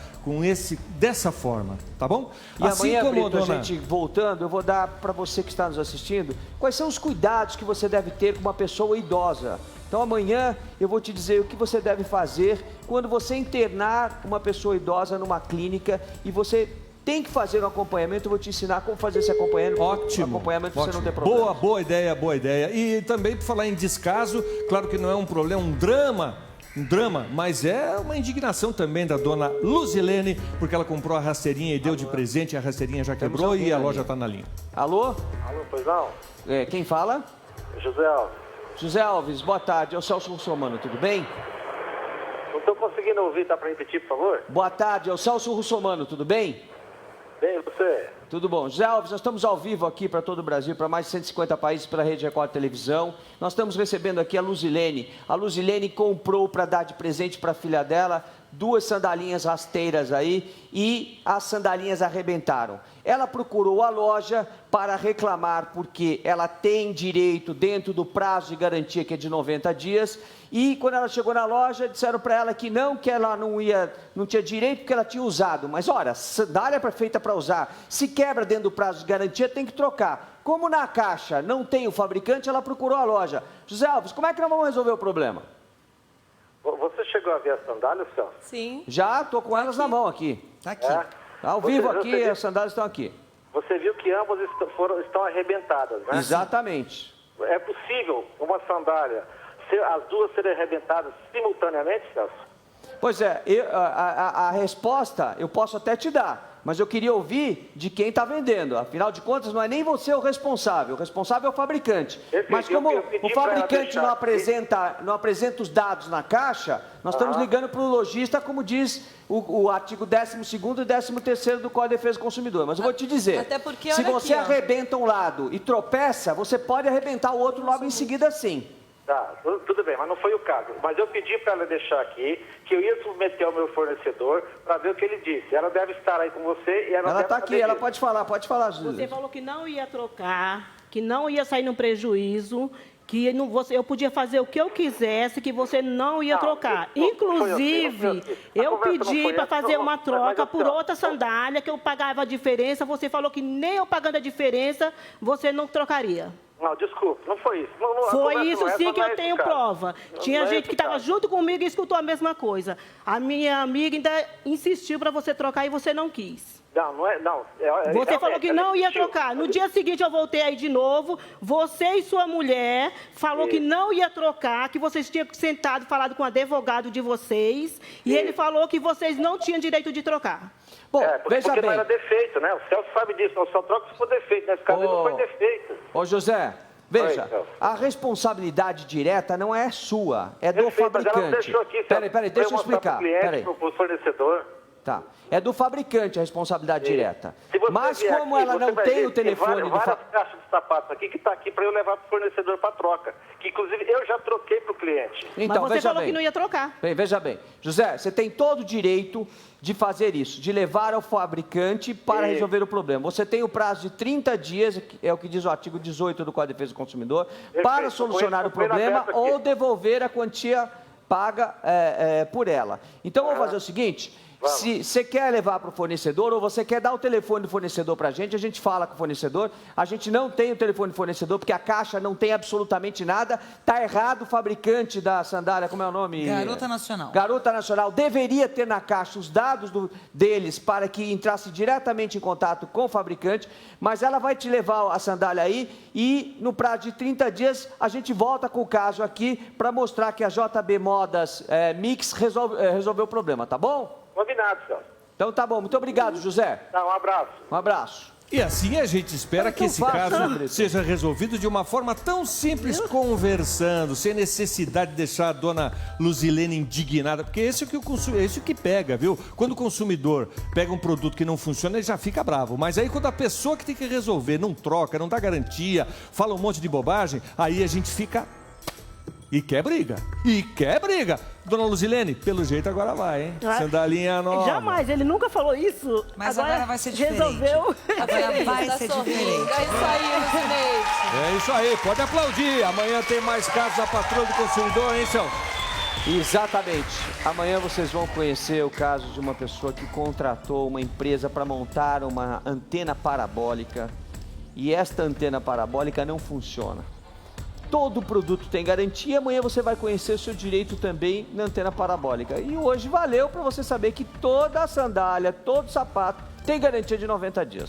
dessa forma, tá bom? E assim amanhã, como Brito, a gente voltando, eu vou dar para você que está nos assistindo, quais são os cuidados que você deve ter com uma pessoa idosa. Então amanhã eu vou te dizer o que você deve fazer quando você internar uma pessoa idosa numa clínica e você tem que fazer um acompanhamento, eu vou te ensinar como fazer esse acompanhamento. Ótimo. Acompanhamento para você não ter problema. Boa ideia. E também para falar em descaso, claro que não é um problema, um drama, mas é uma indignação também da dona Luzilene, porque ela comprou a rasteirinha e deu de presente, a rasteirinha já quebrou e a loja está na linha. Alô? Alô, pois não? Quem fala? José Alves. José Alves, boa tarde, é o Celso Russomano, tudo bem? Não estou conseguindo ouvir, tá para repetir, por favor? Boa tarde, é o Celso Russomano, tudo bem? Bem, você? Tudo bom. José Alves, nós estamos ao vivo aqui para todo o Brasil, para mais de 150 países pela Rede Record Televisão. Nós estamos recebendo aqui a Luzilene. A Luzilene comprou para dar de presente para a filha dela 2 sandalinhas rasteiras aí e as sandalinhas arrebentaram. Ela procurou a loja para reclamar porque ela tem direito dentro do prazo de garantia que é de 90 dias e quando ela chegou na loja disseram para ela que ela não tinha direito porque ela tinha usado. Mas olha, sandália é feita para usar. Se quebra dentro do prazo de garantia tem que trocar. Como na caixa não tem o fabricante, ela procurou a loja. José Alves, como é que nós vamos resolver o problema? Você chegou a ver as sandálias, Celso? Sim. Já, estou com elas na mão aqui. Tá aqui. É? Tá ao vivo aqui, as sandálias estão aqui. Você viu que ambas estão arrebentadas, né? Exatamente. É possível uma sandália, as duas serem arrebentadas simultaneamente, Celso? Pois é, a resposta eu posso até te dar, mas eu queria ouvir de quem está vendendo. Afinal de contas, não é nem você o responsável é o fabricante. Mas como o fabricante não apresenta os dados na caixa, nós estamos ligando para o lojista, como diz o artigo 12º e 13º do Código de Defesa do Consumidor. Mas eu vou te dizer, até porque, se olha você aqui, arrebenta um lado e tropeça, você pode arrebentar o outro logo em seguida sim. Tá, tudo bem, mas não foi o caso. Mas eu pedi para ela deixar aqui, que eu ia submeter ao meu fornecedor para ver o que ele disse. Ela deve estar aí com você e ela está aqui, ela pode falar, Júlia. Você falou que não ia trocar, que não ia sair no prejuízo, que não, eu podia fazer o que eu quisesse, que você não ia trocar. Inclusive, eu pedi para fazer uma troca por outra sandália, que eu pagava a diferença, você falou que nem eu pagando a diferença, você não trocaria. Não, desculpe, não foi isso. Foi isso sim que eu tenho prova. Tinha gente que estava junto comigo e escutou a mesma coisa. A minha amiga ainda insistiu para você trocar e você não quis. Não. Você falou que não ia trocar. No dia seguinte eu voltei aí de novo. Você e sua mulher falou que não ia trocar, que vocês tinham sentado e falado com o advogado de vocês. E ele falou que vocês não tinham direito de trocar. Bom, porque não era defeito, né? O Celso sabe disso, não só troca se for defeito. Nesse caso não foi defeito. Ô, José, veja, a responsabilidade direta não é sua, é do fabricante. Peraí, deixa eu explicar. Para o fornecedor. Tá. É do fabricante a responsabilidade direta. Mas como ela não tem o telefone do várias caixas de sapatos aqui que está aqui para eu levar para o fornecedor para troca. Que inclusive eu já troquei para o cliente. Então, mas você falou que não ia trocar. Veja bem. José, você tem todo o direito de fazer isso, de levar ao fabricante para resolver o problema. Você tem o prazo de 30 dias, é o que diz o artigo 18 do Código de Defesa do Consumidor, para solucionar o problema ou devolver a quantia paga por ela. Então, vamos fazer o seguinte... Se você quer levar para o fornecedor ou você quer dar o telefone do fornecedor para a gente fala com o fornecedor. A gente não tem o telefone do fornecedor porque a caixa não tem absolutamente nada. Está errado o fabricante da sandália, como é o nome? Garota Nacional. Garota Nacional deveria ter na caixa os dados deles para que entrasse diretamente em contato com o fabricante, mas ela vai te levar a sandália aí e no prazo de 30 dias a gente volta com o caso aqui para mostrar que a JB Modas Mix resolveu o problema, tá bom? Combinado, senhor. Então tá bom, muito obrigado, José. Tá, um abraço. Um abraço. E assim a gente espera que esse caso seja resolvido de uma forma tão simples, conversando, sem necessidade de deixar a dona Luzilene indignada, porque esse é o que pega, viu? Quando o consumidor pega um produto que não funciona, ele já fica bravo. Mas aí quando a pessoa que tem que resolver não troca, não dá garantia, fala um monte de bobagem, aí a gente fica... E quer briga. Dona Luzilene, pelo jeito agora vai, hein? Sandalinha nova. Jamais, ele nunca falou isso. Mas agora vai ser diferente. Resolveu. Agora vai ser diferente. É isso aí, Luzinete. É isso aí, pode aplaudir. Amanhã tem mais casos da Patroa do Consumidor, hein, Celso? Exatamente. Amanhã vocês vão conhecer o caso de uma pessoa que contratou uma empresa para montar uma antena parabólica. E esta antena parabólica não funciona. Todo produto tem garantia, amanhã você vai conhecer o seu direito também na antena parabólica. E hoje valeu para você saber que toda sandália, todo sapato tem garantia de 90 dias.